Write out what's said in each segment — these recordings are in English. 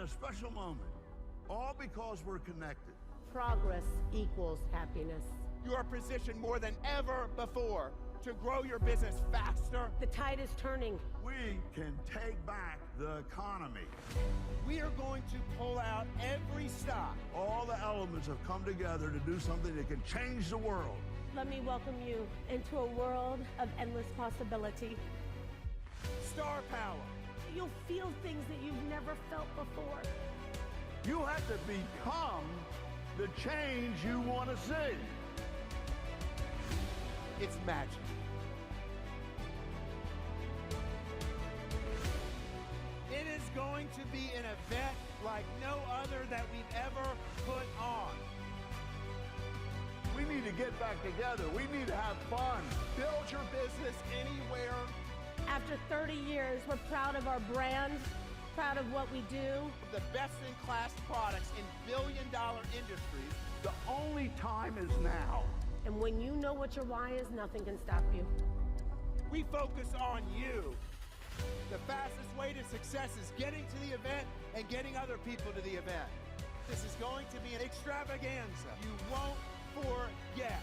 a special moment, all because we're connected. Progress equals happiness. You are positioned more than ever before to grow your business faster. The tide is turning. We can take back the economy. We are going to pull out every stop. All the elements have come together to do something that can change the world. Let me welcome you into a world of endless possibility. Star power. You'll feel things that you've never felt before. You have to become the change you want to see. It's magic. It is going to be an event like no other that we've ever put on. We need to get back together. We need to have fun. Build your business anywhere. After 30 years, we're proud of our brand, proud of what we do. The best-in-class products in billion-dollar industries. The only time is now. And when you know what your why is, nothing can stop you. We focus on you. The fastest way to success is getting to the event and getting other people to the event. This is going to be an extravaganza. You won't forget.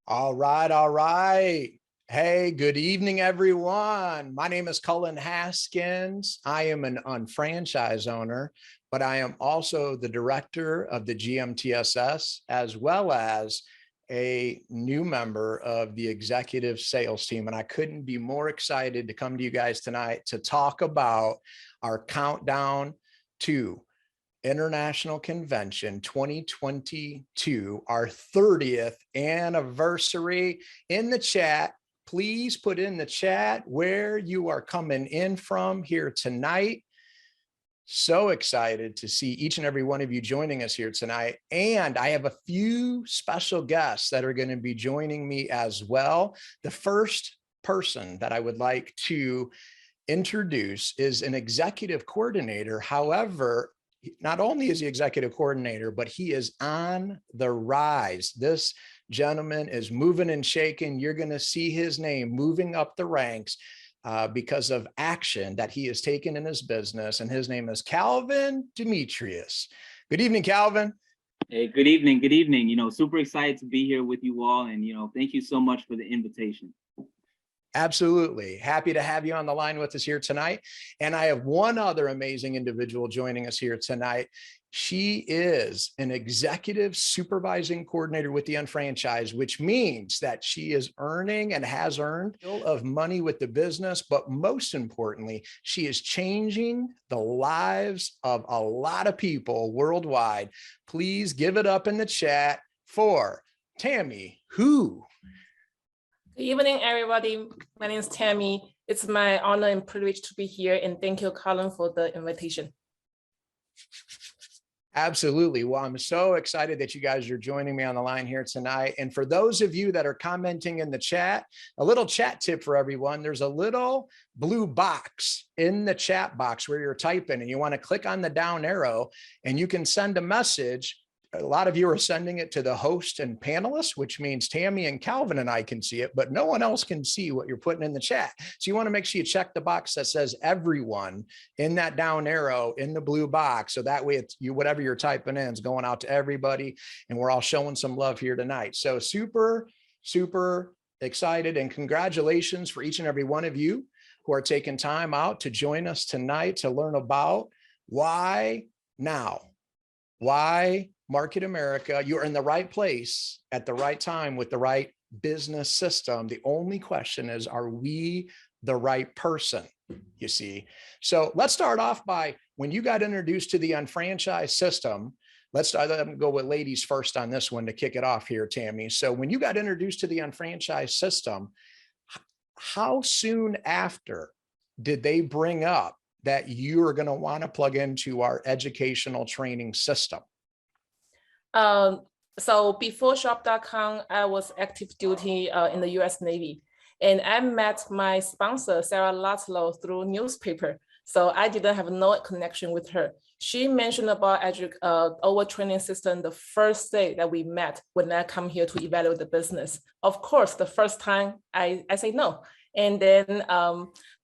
All right. Hey, good evening, everyone. My name is Cullen Haskins. I am an unfranchised owner, but I am also the director of the GMTSS, as well as a new member of the executive sales team. And I couldn't be more excited to come to you guys tonight to talk about our countdown to International Convention 2022, our 30th anniversary. In the chat, please put in the chat where you are coming in from here tonight. So excited to see each and every one of you joining us here tonight. And I have a few special guests that are going to be joining me as well. The first person that I would like to introduce is an executive coordinator. However, not only is he executive coordinator, but he is on the rise. This gentleman is moving and shaking. You're going to see his name moving up the ranks because of action that he has taken in his business. And his name is Cullen Demetrius. Good evening, Cullen. Hey, good evening. Good evening. Super excited to be here with you all. And, thank you so much for the invitation. Absolutely. Happy to have you on the line with us here tonight. And I have one other amazing individual joining us here tonight. She is an executive supervising coordinator with the Unfranchised, which means that she is earning and has earned a deal of money with the business. But most importantly, she is changing the lives of a lot of people worldwide. Please give it up in the chat for Tammy, who? Good evening, everybody. My name is Tammy. It's my honor and privilege to be here, and thank you, Cullen, for the invitation. Absolutely. Well, I'm so excited that you guys are joining me on the line here tonight. And for those of you that are commenting in the chat, a little chat tip for everyone. There's a little blue box in the chat box where you're typing, and you want to click on the down arrow and you can send a message. A lot of you are sending it to the host and panelists, which means Tammy and Cullen and I can see it, but no one else can see what you're putting in the chat. So you want to make sure you check the box that says everyone in that down arrow in the blue box. So that way it's whatever you're typing in is going out to everybody, and we're all showing some love here tonight. So super, super excited, and congratulations for each and every one of you who are taking time out to join us tonight to learn about why now, why Market America. You're in the right place at the right time with the right business system. The only question is, are we the right person? You see? So let's start off by when you got introduced to the unfranchised system. Let's go with ladies first on this one to kick it off here, Tammy. So when you got introduced to the unfranchised system, how soon after did they bring up that you are going to want to plug into our educational training system? So before shop.com, I was active duty in the US Navy, and I met my sponsor, Sarah Latlow, through newspaper. So I didn't have no connection with her. She mentioned about our training system the first day that we met when I come here to evaluate the business. Of course, the first time I say no. And then,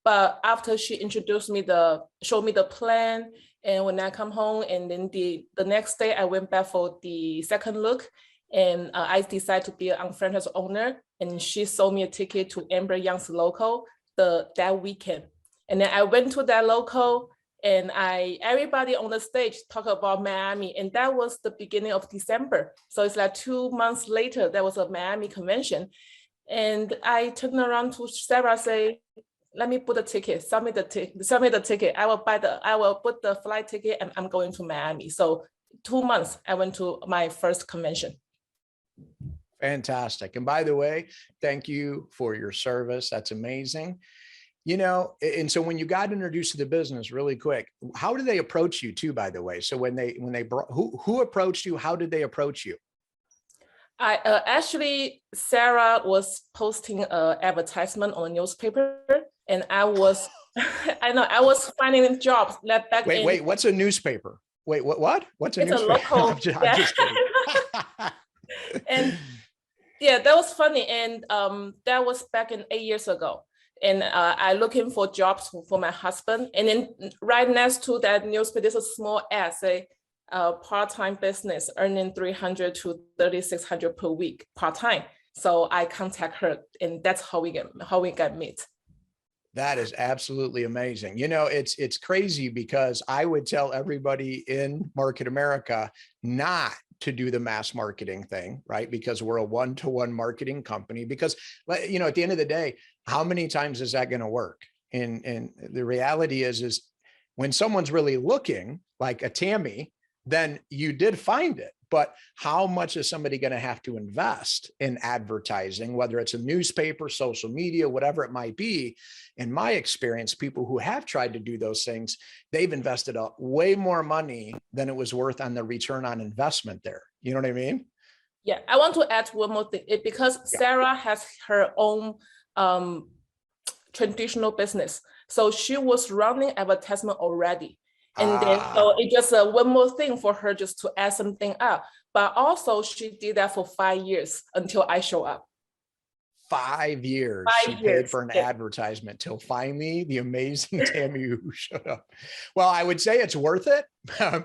but after she showed me the plan, and when I come home, and then the next day I went back for the second look, and I decided to be an unfranchised owner, and she sold me a ticket to Amber Young's local that weekend. And then I went to that local, and everybody on the stage talk about Miami, and that was the beginning of December. So it's like 2 months later, there was a Miami convention. And I turned around to Sarah, say, let me put the ticket, sell me the ticket. I will put the flight ticket, and I'm going to Miami. So 2 months, I went to my first convention. Fantastic. And by the way, thank you for your service. That's amazing. You know, and so when you got introduced to the business really quick, how did they approach you too, by the way? So when they brought, who approached you? How did they approach you? Actually, Sarah was posting an advertisement on a newspaper, and I was, I was finding jobs that back in. Wait, what's a newspaper? Wait, what? What's a newspaper? A local, I'm just kidding. And yeah, that was funny. And that was back in 8 years ago. And I looking for jobs for my husband. And then right next to that newspaper, there's a small ad, say, part-time business earning $300 to $3,600 per week part-time. So I contact her, and that's how we got meet. That is absolutely amazing. You know, it's crazy because I would tell everybody in Market America not to do the mass marketing thing, right? Because we're a one-to-one marketing company. Because, you know, at the end of the day, how many times is that going to work? And the reality is when someone's really looking, like a Tammy, then you did find it. But how much is somebody going to have to invest in advertising, whether it's a newspaper, social media, whatever it might be? In my experience, people who have tried to do those things, they've invested way more money than it was worth on the return on investment there. You know what I mean? Yeah, I want to add one more thing. Because Sarah has her own traditional business. So she was running advertisement already. And then, so it just one more thing for her just to add something up. But also she did that for 5 years until I show up. 5 years. She paid for an advertisement till finally the amazing Tammy who showed up. Well, I would say it's worth it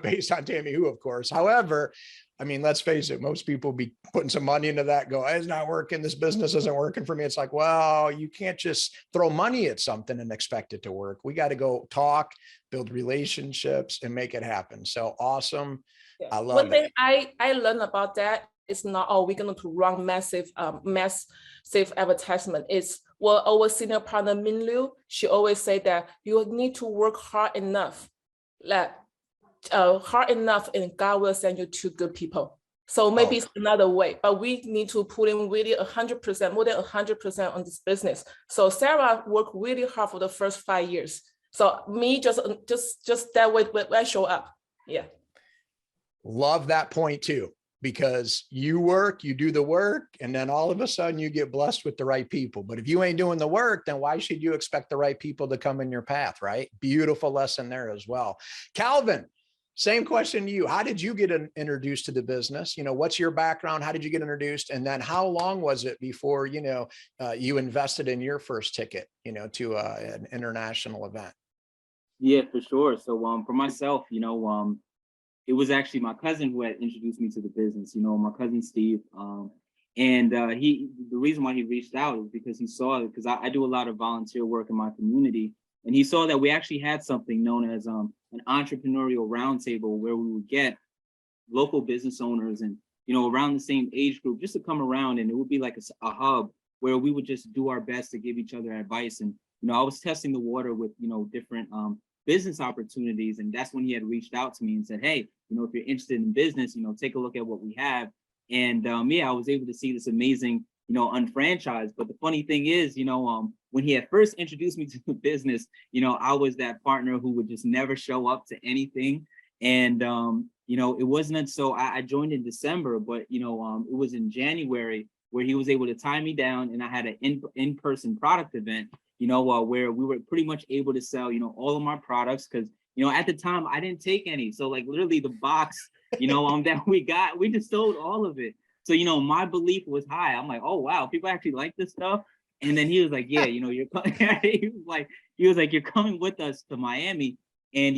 based on Tammy who, of course. However, I mean, let's face it, most people be putting some money into that, go, it's not working. This business isn't working for me. It's like, well, you can't just throw money at something and expect it to work. We got to go talk, build relationships, and make it happen. So awesome. Yeah. I love One thing I learned about that is not, we're going to run massive advertisement. It's our senior partner, Min Liu, she always say that you need to work hard enough, and God will send you to good people. So maybe it's another way, but we need to put in really 100%, more than 100% on this business. So Sarah worked really hard for the first 5 years. So me just that way when I show up. Yeah. Love that point too, because you work, you do the work, and then all of a sudden you get blessed with the right people. But if you ain't doing the work, then why should you expect the right people to come in your path, right? Beautiful lesson there as well. Calvin, same question to you. How did you get introduced to the business? You know, what's your background? How did you get introduced? And then how long was it before, you know, you invested in your first ticket, you know, to an international event? Yeah, for sure. So for myself, you know, it was actually my cousin who had introduced me to the business, you know, my cousin Steve. And the reason why he reached out is because he saw it, because I do a lot of volunteer work in my community. And he saw that we actually had something known as an entrepreneurial roundtable, where we would get local business owners and, you know, around the same age group just to come around. And it would be like a hub where we would just do our best to give each other advice. And, you know, I was testing the water with, you know, different business opportunities. And that's when he had reached out to me and said, hey, you know, if you're interested in business, you know, take a look at what we have. And yeah, I was able to see this amazing, you know, unfranchised. But the funny thing is, you know, when he had first introduced me to the business, you know, I was that partner who would just never show up to anything. And, you know, it wasn't until I joined in December, but, you know, it was in January where he was able to tie me down, and I had an in-person product event. where we were pretty much able to sell, all of my products. Cause, at the time I didn't take any. So like literally the box, that we got, we just sold all of it. So, my belief was high. I'm like, oh, wow, people actually like this stuff. And then he was like, yeah, you're coming. he was like, you're coming with us to Miami. And,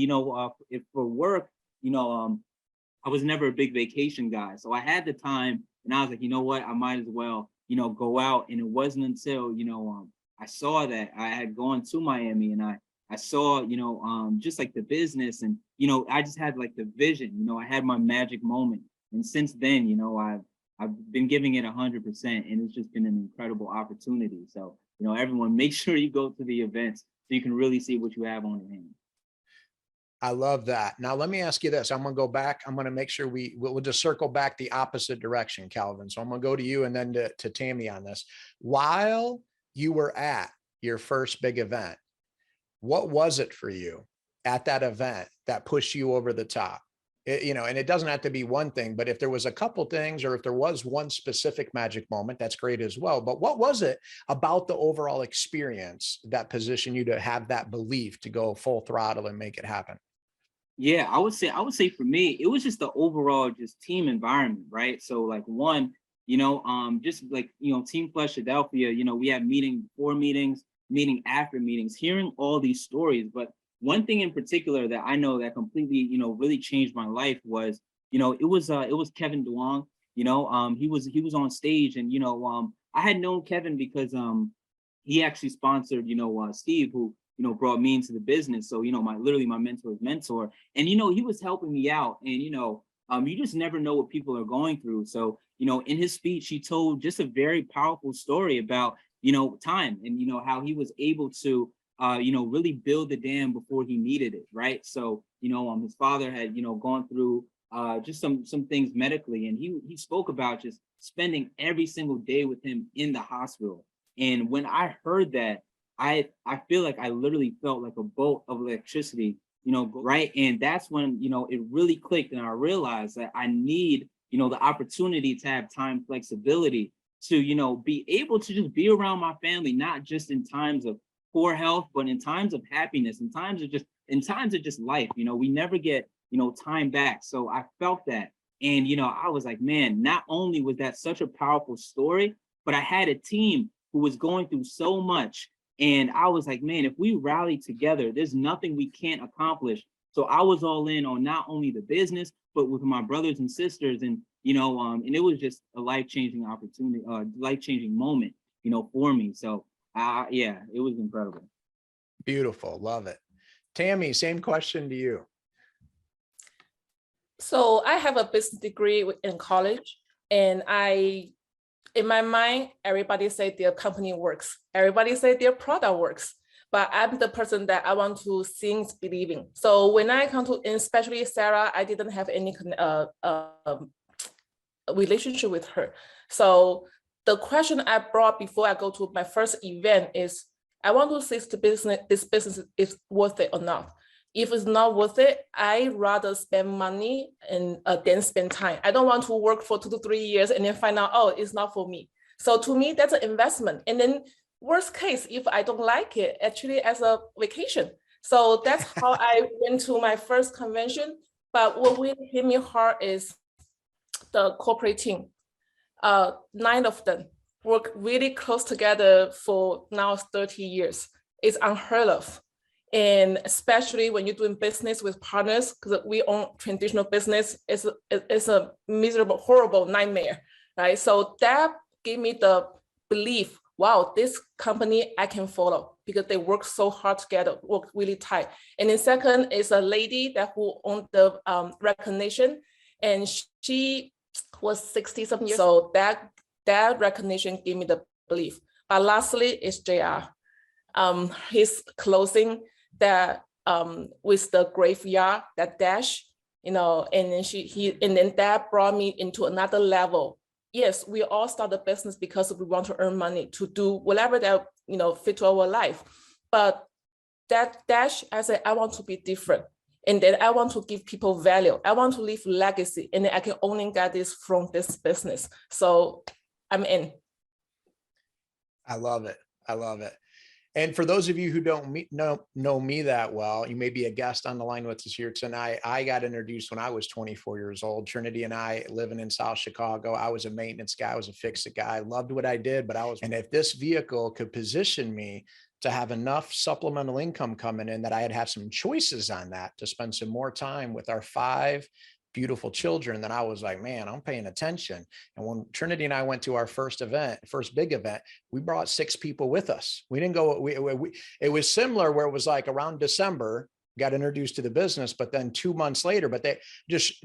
if for work, I was never a big vacation guy. So I had the time and I was like, you know what, I might as well, go out. And it wasn't until, I saw that I had gone to Miami and I saw, just like the business and, I just had like the vision, I had my magic moment. And since then, I've been giving it 100% and it's just been an incredible opportunity. So, everyone make sure you go to the events so you can really see what you have on hand. I love that. Now, let me ask you this. I'm going to go back. I'm going to make sure we'll just circle back the opposite direction, Calvin. So I'm going to go to you and then to Tammy on this. While you were at your first big event, what was it for you at that event that pushed you over the top? And it doesn't have to be one thing, but if there was a couple things, or if there was one specific magic moment, that's great as well. But what was it about the overall experience that positioned you to have that belief to go full throttle and make it happen? Yeah, I would say for me, it was just the overall just team environment, right? So like one, just like, Team Flush Philadelphia, we had meeting before meetings, meeting after meetings, hearing all these stories. But one thing in particular that I know that completely, really changed my life was, it was Kevin Duong. He was on stage and, I had known Kevin because he actually sponsored, Steve, who, brought me into the business. So, my mentor's mentor, and, he was helping me out. And, you just never know what people are going through. So, in his speech, he told just a very powerful story about, time and, how he was able to, really build the dam before he needed it. Right. So, his father had, gone through just some things medically. And he spoke about just spending every single day with him in the hospital. And when I heard that, I feel like I literally felt like a bolt of electricity, right. And that's when, it really clicked. And I realized that I need, the opportunity to have time flexibility to, be able to just be around my family, not just in times of poor health, but in times of happiness, in times of just life. We never get, time back. So I felt that. And, I was like, man, not only was that such a powerful story, but I had a team who was going through so much. And I was like, man, if we rally together, there's nothing we can't accomplish. So I was all in on not only the business, but with my brothers and sisters. And, and it was just a life-changing opportunity, life-changing moment, for me. So yeah, it was incredible. Beautiful. Love it. Tammy, same question to you. So I have a business degree in college, and in my mind, everybody say their company works. Everybody say their product works, but I'm the person that I want to see believing. So when I come to, especially Sarah, I didn't have any relationship with her. So the question I brought before I go to my first event is, I want to see this business is worth it or not. If it's not worth it, I rather spend money and then spend time. I don't want to work for 2 to 3 years and then find out, oh, it's not for me. So to me, that's an investment. And then worst case, if I don't like it, actually as a vacation. So that's how I went to my first convention. But what really hit me hard is the corporate team. 9 of them work really close together for now 30 years. It's unheard of. And especially when you're doing business with partners, because we own traditional business, it's a miserable, horrible nightmare, right? So that gave me the belief, wow, this company I can follow because they work so hard together, work really tight. And then second is a lady who owned the recognition, and she was 60-something years old. So that recognition gave me the belief. But lastly is JR. His closing that with the graveyard, that dash, and then that brought me into another level. Yes, we all start a business because we want to earn money to do whatever that fit to our life. But that dash, I said, I want to be different. And then I want to give people value. I want to leave legacy, and then I can only get this from this business. So I'm in. I love it. I love it. And for those of you who don't know me that well, you may be a guest on the line with us here tonight. I got introduced when I was 24 years old. Trinity and I living in South Chicago. I was a maintenance guy. I was a fix-it guy. I loved what I did, but and if this vehicle could position me to have enough supplemental income coming in that I had some choices on that to spend some more time with our 5 beautiful children, then I was like, man, I'm paying attention. And when Trinity and I went to our first big event, we brought 6 people with us. We didn't go, it was similar where it was like around December, got introduced to the business, but then 2 months later,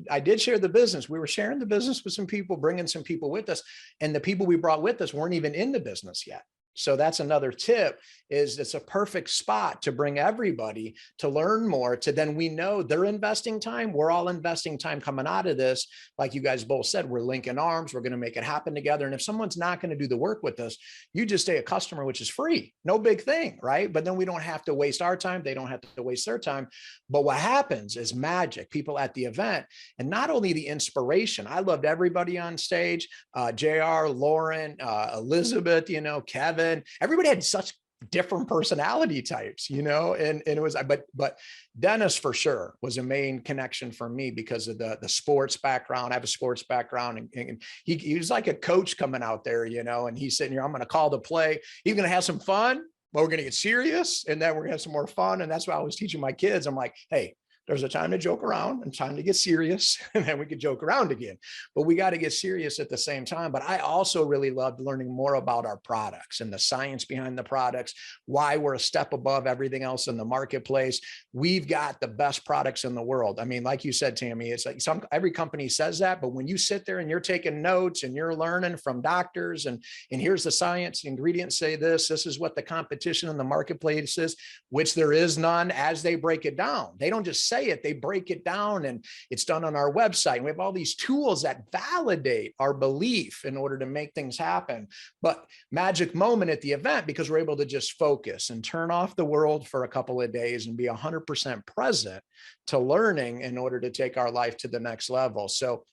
I did share the business. We were sharing the business with some people, bringing some people with us. And the people we brought with us weren't even in the business yet. So that's another tip, is it's a perfect spot to bring everybody to learn more, to then we know they're investing time. We're all investing time coming out of this. Like you guys both said, we're linking arms. We're going to make it happen together. And if someone's not going to do the work with us, you just stay a customer, which is free. No big thing, right? But then we don't have to waste our time. They don't have to waste their time. But what happens is magic. People at the event, and not only the inspiration. I loved everybody on stage, JR, Lauren, Elizabeth, Kevin. Everybody had such different personality types, and it was, but Dennis for sure was a main connection for me because of the sports background. I have a sports background, and he was like a coach coming out there, and he's sitting here, I'm going to call the play. He's going to have some fun, but we're going to get serious, and then we're going to have some more fun. And that's what I was teaching my kids. I'm like, hey, there's a time to joke around and time to get serious, and then we could joke around again, but we got to get serious at the same time. But I also really loved learning more about our products and the science behind the products, why we're a step above everything else in the marketplace. We've got the best products in the world. I mean, like you said, Tammy, it's like every company says that, but when you sit there and you're taking notes and you're learning from doctors and here's the science, the ingredients say this is what the competition in the marketplace is, which there is none, as they break it down. They don't just say it, they break it down, and it's done on our website. We have all these tools that validate our belief in order to make things happen. But magic moment at the event, because we're able to just focus and turn off the world for a couple of days and be 100% present to learning in order to take our life to the next level. So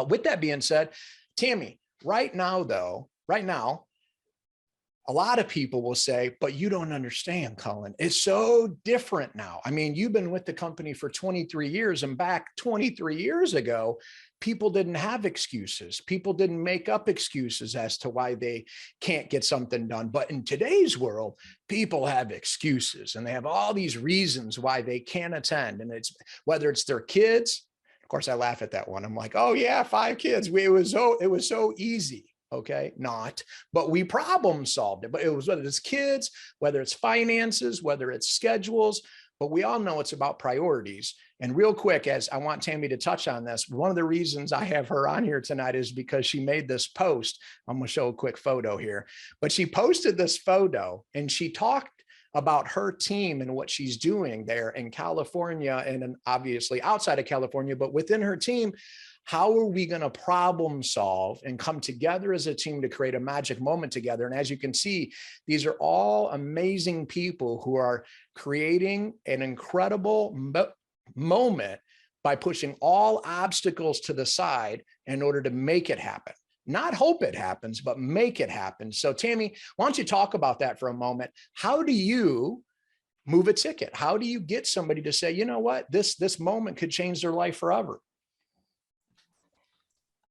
with that being said, Tammy, right now, a lot of people will say, but you don't understand, Cullen. It's so different now. I mean, you've been with the company for 23 years, and back 23 years ago, people didn't have excuses. People didn't make up excuses as to why they can't get something done. But in today's world, people have excuses, and they have all these reasons why they can't attend. And it's whether it's their kids. Of course, I laugh at that one. I'm like, oh yeah, 5 kids. It was so easy. Okay, not, but we problem solved it. But it was whether it's kids, whether it's finances, whether it's schedules, but we all know it's about priorities. And real quick, as I want Tammy to touch on this, one of the reasons I have her on here tonight is because she made this post. I'm going to show a quick photo here, but she posted this photo and she talked about her team and what she's doing there in California, and obviously outside of California, but within her team. How are we going to problem solve and come together as a team to create a magic moment together? And as you can see, these are all amazing people who are creating an incredible moment by pushing all obstacles to the side in order to make it happen. Not hope it happens, but make it happen. So Tammy, why don't you talk about that for a moment? How do you move a ticket? How do you get somebody to say, you know what, this moment could change their life forever?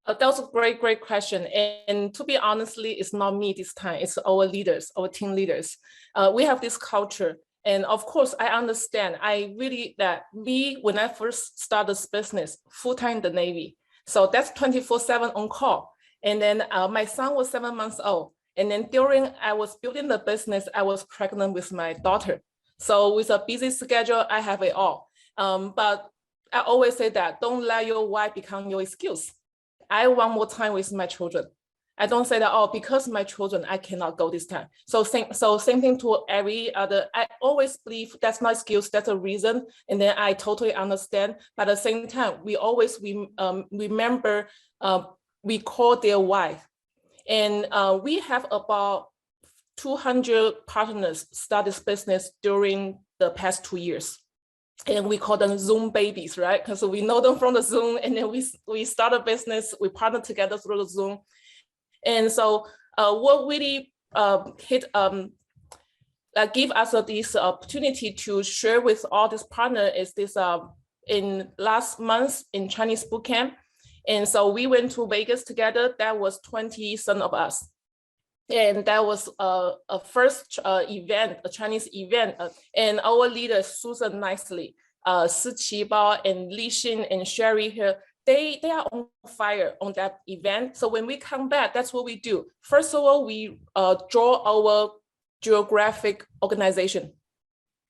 That was a great question. And to be honestly, it's not me this time. It's our leaders, our team leaders. We have this culture. And of course, I understand. When I first started this business, full-time in the Navy. So that's 24/7 on call. And then my son was 7 months old. And then during I was building the business, I was pregnant with my daughter. So with a busy schedule, I have it all. But I always say that don't let your why become your excuse. I want more time with my children. I don't say that, oh, because my children, I cannot go this time. So same thing to every other. I always believe that's not excuse, that's a reason. And then I totally understand. But at the same time, we always remember we call their why. And we have about 200 partners start this business during the past 2 years. And we call them Zoom babies, right? Because we know them from the Zoom, and then we start a business, we partner together through the Zoom. And so what really hit give us this opportunity to share with all this partner is this in last month in Chinese boot camp. And so we went to Vegas together. That was 20 some of us. And that was a first event, a Chinese event. And our leaders, Susan Nicely, Si Qibao and Li Xin and Sherry here, they are on fire on that event. So when we come back, that's what we do. First of all, we draw our geographic organization.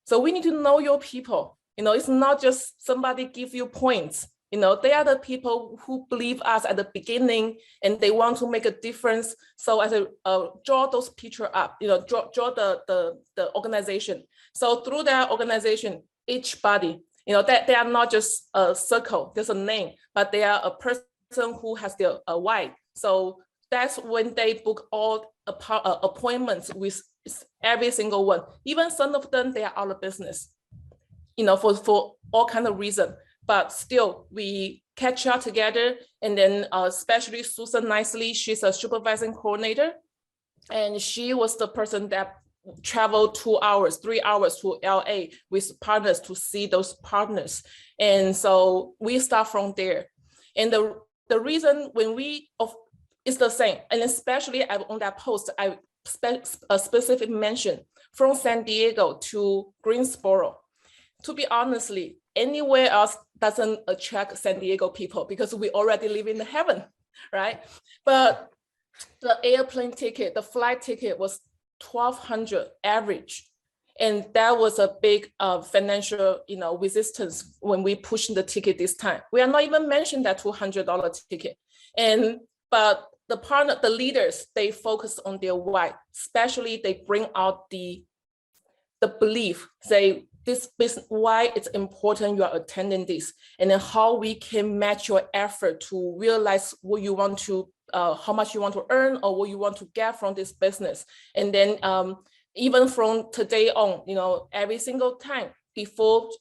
So we need to know your people. It's not just somebody give you points. They are the people who believe us at the beginning and they want to make a difference. So as draw those picture up, draw the organization. So through that organization, each body, that they are not just a circle, there's a name, but they are a person who has their why. So that's when they book all appointments with every single one. Even some of them, they are out of business, for all kinds of reasons. But still, we catch up together. And then especially Susan Nicely, she's a supervising coordinator. And she was the person that traveled 2 hours, 3 hours to LA with partners to see those partners. And so we start from there. And the reason when it's the same. And especially on that post, I specific mention from San Diego to Greensboro. To be honestly, anywhere else doesn't attract San Diego people because we already live in heaven, right? But the airplane ticket, the flight ticket was $1,200 average. And that was a big financial, resistance when we pushed the ticket this time. We are not even mentioning that $200 ticket. But the leaders, they focus on their why, especially they bring out the belief, say, this business, why it's important you are attending this, and then how we can match your effort to realize what you want to, how much you want to earn or what you want to get from this business. And then even from today on, every single time before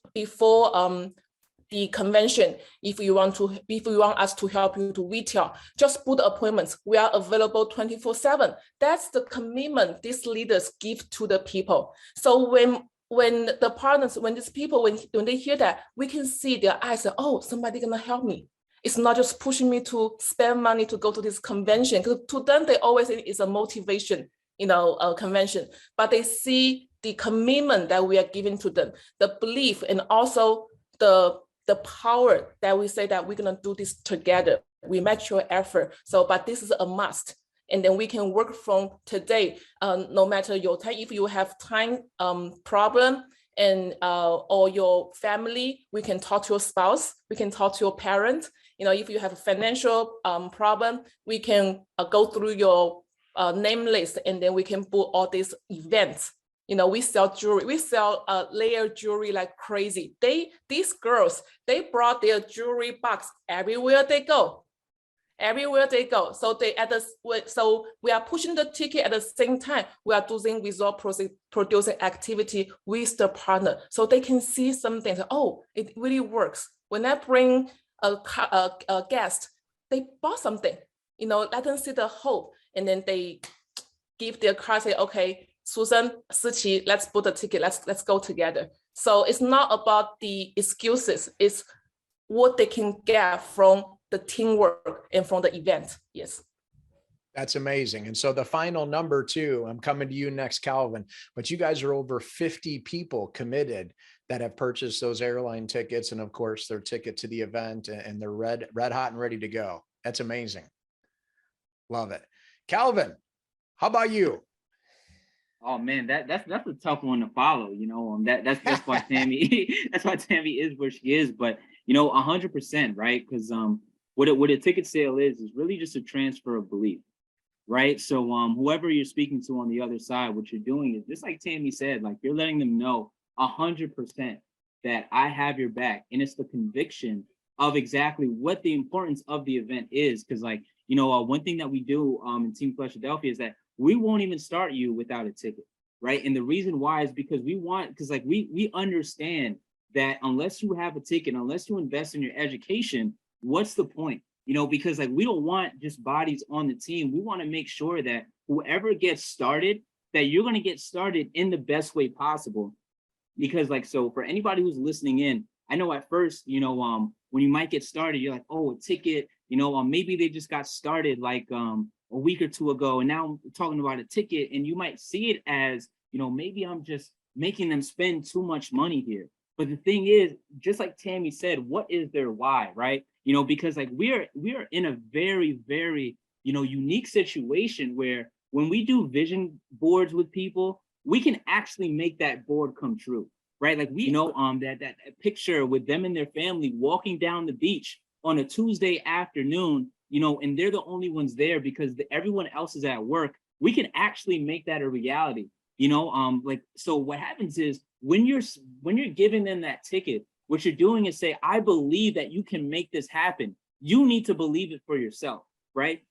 the convention, if you want us to help you to retail, just put appointments. We are available 24/7. That's the commitment these leaders give to the people. So when the partners, when these people, when they hear that, we can see their eyes say, oh, somebody gonna help me. It's not just pushing me to spend money to go to this convention. Because to them, they always think it's a motivation, convention. But they see the commitment that we are giving to them, the belief, and also the power that we say that we're gonna do this together. We match your effort. So, but this is a must. And then we can work from today, no matter your time. If you have time problem and or your family, we can talk to your spouse, we can talk to your parents. If you have a financial problem, we can go through your name list, and then we can book all these events. We sell jewelry, we sell layered jewelry like crazy. These girls, they brought their jewelry box everywhere they go. So so we are pushing the ticket at the same time. We are doing result producing activity with the partner, so they can see something. Oh, it really works. When I bring a guest, they bought something. Let them see the hope, and then they give their card. Say, okay, Susan, Siqi, let's book the ticket. Let's go together. So it's not about the excuses. It's what they can get from the teamwork and from the event. Yes. That's amazing. And so the final number too, I'm coming to you next, Calvin, but you guys are over 50 people committed that have purchased those airline tickets. And of course their ticket to the event, and they're red hot and ready to go. That's amazing. Love it. Calvin, how about you? Oh man, that's a tough one to follow. That's why Tammy that's why Tammy is where she is. But 100%, right? Because what a ticket sale is really just a transfer of belief, right? So whoever you're speaking to on the other side, what you're doing is just like Tammy said, like you're letting them know 100% that I have your back, and it's the conviction of exactly what the importance of the event is. Because one thing that we do in Team Philadelphia is that we won't even start you without a ticket, right? And the reason why is because we understand that unless you have a ticket, unless you invest in your education, what's the point? Because we don't want just bodies on the team. We want to make sure that whoever gets started that you're going to get started in the best way possible. Because like, so for anybody who's listening in, I know at first, you know, when you might get started, you're like, oh, a ticket, you know, maybe they just got started like a week or two ago, and now I'm talking about a ticket, and you might see it as, you know, maybe I'm just making them spend too much money here. But the thing is, just like Tammy said, what is their why, right? You know, because like we are in a very, very, you know, unique situation where when we do vision boards with people, we can actually make that board come true, right? Like we, you know, that picture with them and their family walking down the beach on a Tuesday afternoon, you know, and they're the only ones there because everyone else is at work. We can actually make that a reality, you know. Like, so what happens is when you're giving them that ticket, what you're doing is say, I believe that you can make this happen. You need to believe it for yourself, right?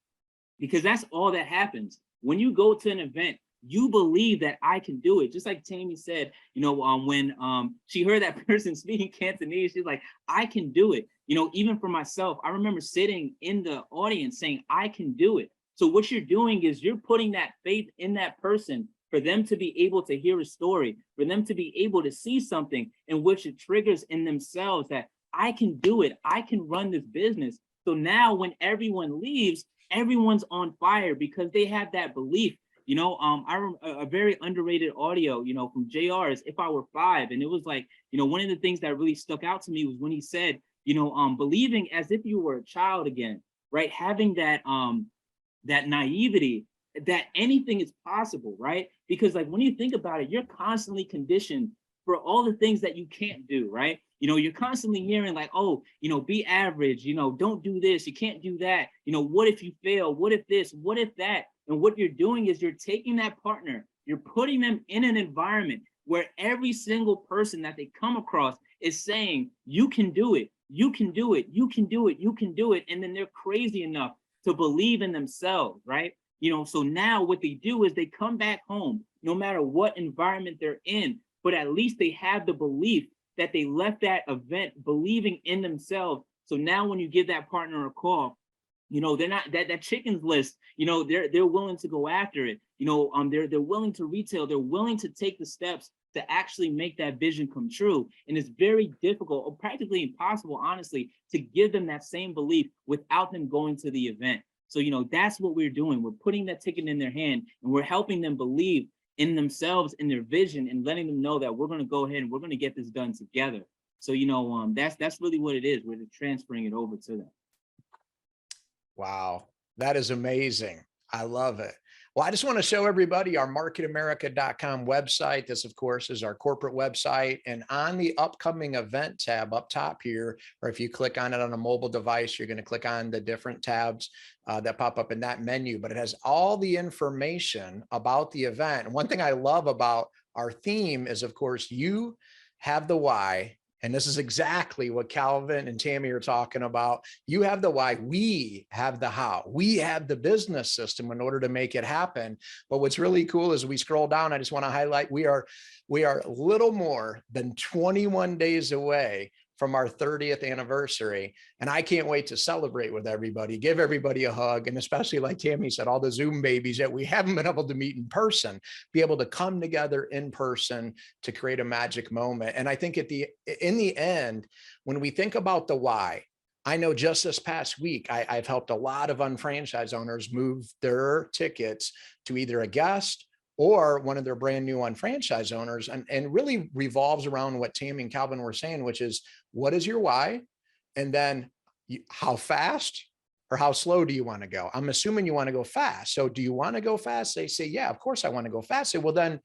Because that's all that happens when you go to an event. You believe that I can do it. Just like Tammy said, you know, when she heard that person speaking Cantonese, she's like, I can do it. You know, even for myself, I remember sitting in the audience saying, I can do it. So what you're doing is you're putting that faith in that person for them to be able to hear a story, for them to be able to see something in which it triggers in themselves that I can do it. I can run this business. So now when everyone leaves, everyone's on fire because they have that belief. You know, I remember a very underrated audio, you know, from JR is If I Were Five. And it was like, you know, one of the things that really stuck out to me was when he said, you know, believing as if you were a child again, right? Having that that naivety that anything is possible, right? Because like when you think about it, you're constantly conditioned for all the things that you can't do, right? You know, you're constantly hearing like, oh, you know, be average, you know, don't do this, you can't do that. You know, what if you fail? What if this? What if that? And what you're doing is you're taking that partner, you're putting them in an environment where every single person that they come across is saying, you can do it, you can do it, you can do it, you can do it. And then they're crazy enough to believe in themselves, right? You know, so now what they do is they come back home, no matter what environment they're in, but at least they have the belief that they left that event believing in themselves. So now when you give that partner a call, you know, they're not that chickens list, you know, they're willing to go after it. You know, they're willing to retail, they're willing to take the steps to actually make that vision come true. And it's very difficult or practically impossible, honestly, to give them that same belief without them going to the event. So, you know, that's what we're doing. We're putting that ticket in their hand and we're helping them believe in themselves, in their vision, and letting them know that we're going to go ahead and we're going to get this done together. So, you know, that's really what it is. We're transferring it over to them. Wow, that is amazing. I love it. Well, I just want to show everybody our marketamerica.com website. This, of course, is our corporate website. And on the upcoming event tab up top here, or if you click on it on a mobile device, you're going to click on the different tabs that pop up in that menu. But it has all the information about the event. And one thing I love about our theme is, of course, you have the why. And this is exactly what Calvin and Tammy are talking about. You have the why, we have the how. We have the business system in order to make it happen. But what's really cool is we scroll down, I just want to highlight, we are little more than 21 days away from our 30th anniversary. And I can't wait to celebrate with everybody, give everybody a hug. And especially like Tammy said, all the Zoom babies that we haven't been able to meet in person, be able to come together in person to create a magic moment. And I think in the end, when we think about the why, I know just this past week, I've helped a lot of unfranchised owners move their tickets to either a guest or one of their brand new unfranchised owners, and really revolves around what Tammy and Calvin were saying, which is, what is your why? And then how fast or how slow do you want to go? I'm assuming you want to go fast. So do you want to go fast? They say, yeah, of course I want to go fast. So, well, then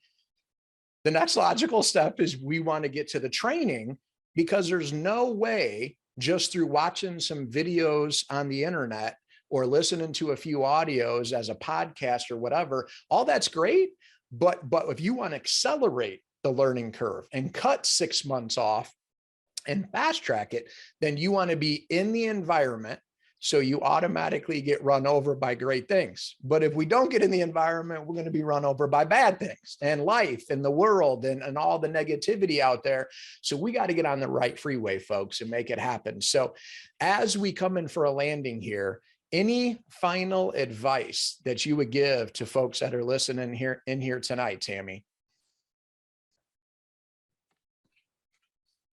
the next logical step is we want to get to the training, because there's no way just through watching some videos on the internet or listening to a few audios as a podcast or whatever, all that's great. But if you want to accelerate the learning curve and cut 6 months off and fast track it, then you want to be in the environment so you automatically get run over by great things. But if we don't get in the environment, we're going to be run over by bad things and life and the world and all the negativity out there. So we got to get on the right freeway, folks, and make it happen. So as we come in for a landing here, any final advice that you would give to folks that are listening here tonight, Tammy?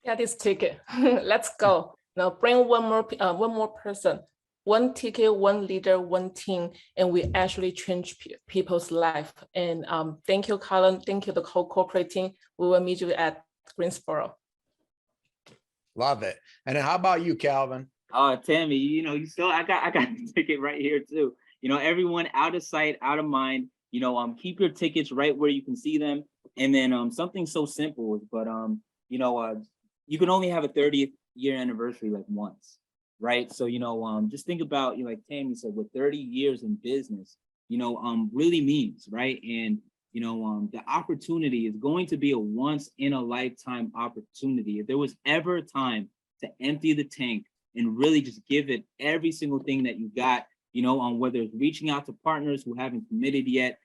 Yeah, this ticket. Let's go. Now bring one more person, one ticket, one leader, one team, and we actually change people's life. And thank you, Cullen. Thank you, the whole corporate team. We will meet you at Greensboro. Love it. And then how about you, Calvin? Tammy, you still, I got the ticket right here too. Everyone out of sight, out of mind. Keep your tickets right where you can see them. And then something so simple, but you can only have a 30th year anniversary like once, right? So just think about, like Tammy said, what 30 years in business, really means, right? And the opportunity is going to be a once in a lifetime opportunity. If there was ever a time to empty the tank and really just give it every single thing that you got, whether it's reaching out to partners who haven't committed yet,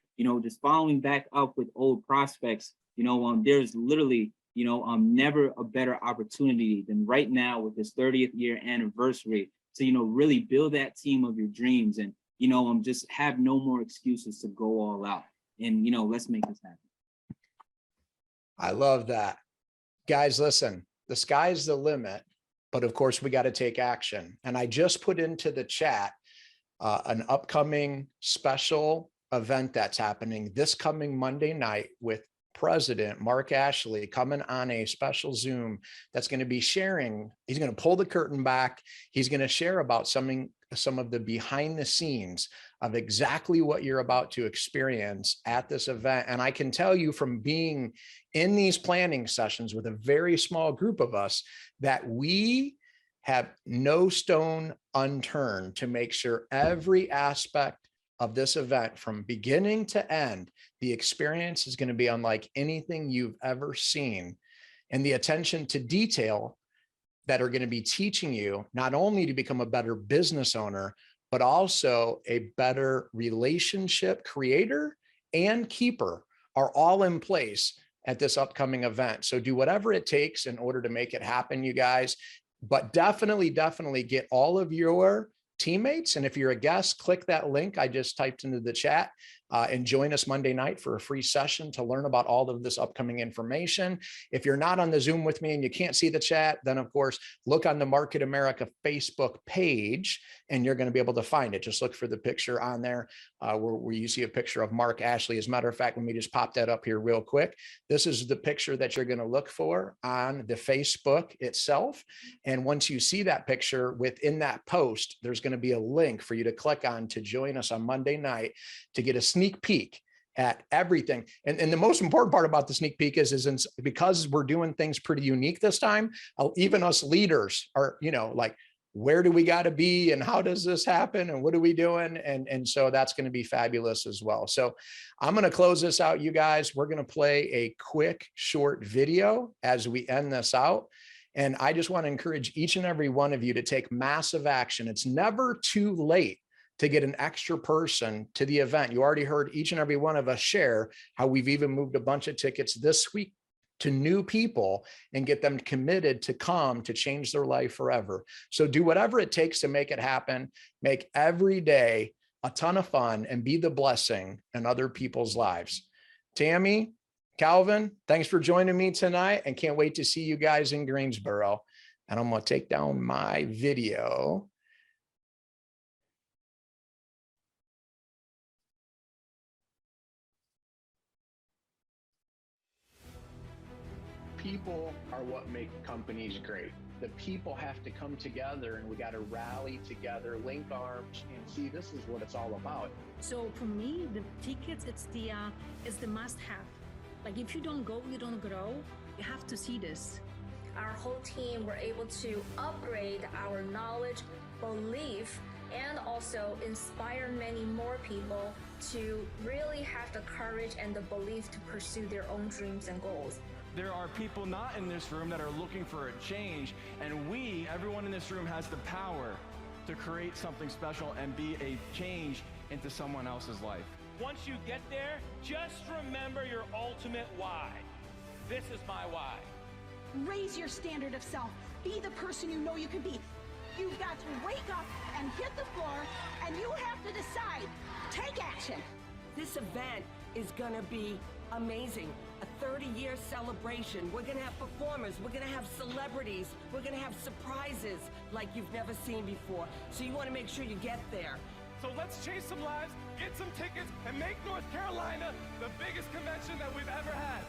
just following back up with old prospects, there's literally, never a better opportunity than right now with this 30th year anniversary to, really build that team of your dreams and, just have no more excuses to go all out. And, let's make this happen. I love that. Guys, listen, the sky's the limit, but of course we got to take action. And I just put into the chat an upcoming special event that's happening this coming Monday night with President Mark Ashley coming on a special Zoom that's going to be sharing. He's going to pull the curtain back. He's going to share about some of the behind the scenes of exactly what you're about to experience at this event. And I can tell you from being in these planning sessions with a very small group of us that we have no stone unturned to make sure every aspect of this event from beginning to end, the experience is going to be unlike anything you've ever seen. And the attention to detail that are going to be teaching you not only to become a better business owner, but also a better relationship creator and keeper are all in place at this upcoming event. So do whatever it takes in order to make it happen, you guys, but definitely get all of your teammates. And if you're a guest, click that link I just typed into the chat and join us Monday night for a free session to learn about all of this upcoming information. If you're not on the Zoom with me and you can't see the chat, then of course, look on the Market America Facebook page and you're going to be able to find it. Just look for the picture on there where you see a picture of Mark Ashley. As a matter of fact, let me just pop that up here real quick. This is the picture that you're going to look for on the Facebook itself. And once you see that picture within that post, there's going to be a link for you to click on to join us on Monday night to get a sneak peek at everything. And the most important part about the sneak peek is because we're doing things pretty unique this time, even us leaders are, like, where do we got to be and how does this happen and what are we doing? And so that's going to be fabulous as well. So I'm going to close this out, you guys. We're going to play a quick short video as we end this out. And I just want to encourage each and every one of you to take massive action. It's never too late to get an extra person to the event. You already heard each and every one of us share how we've even moved a bunch of tickets this week to new people and get them committed to come to change their life forever. So do whatever it takes to make it happen. Make every day a ton of fun and be the blessing in other people's lives. Tammy, Calvin, thanks for joining me tonight and can't wait to see you guys in Greensboro. And I'm going to take down my video. People are what make companies great. The people have to come together and we got to rally together, link arms, and see this is what it's all about. So for me, the tickets, it's the must-have. Like if you don't go, you don't grow. You have to see this. Our whole team were able to upgrade our knowledge, belief, and also inspire many more people to really have the courage and the belief to pursue their own dreams and goals. There are people not in this room that are looking for a change, and everyone in this room has the power to create something special and be a change into someone else's life. Once you get there, just remember your ultimate why. This is my why. Raise your standard of self. Be the person you know you can be. You've got to wake up and hit the floor, and you have to decide. Take action. This event is gonna be amazing. A 30-year celebration. We're gonna have performers. We're gonna have celebrities. We're gonna have surprises like you've never seen before. So you wanna make sure you get there. So let's chase some lives, get some tickets, and make North Carolina the biggest convention that we've ever had.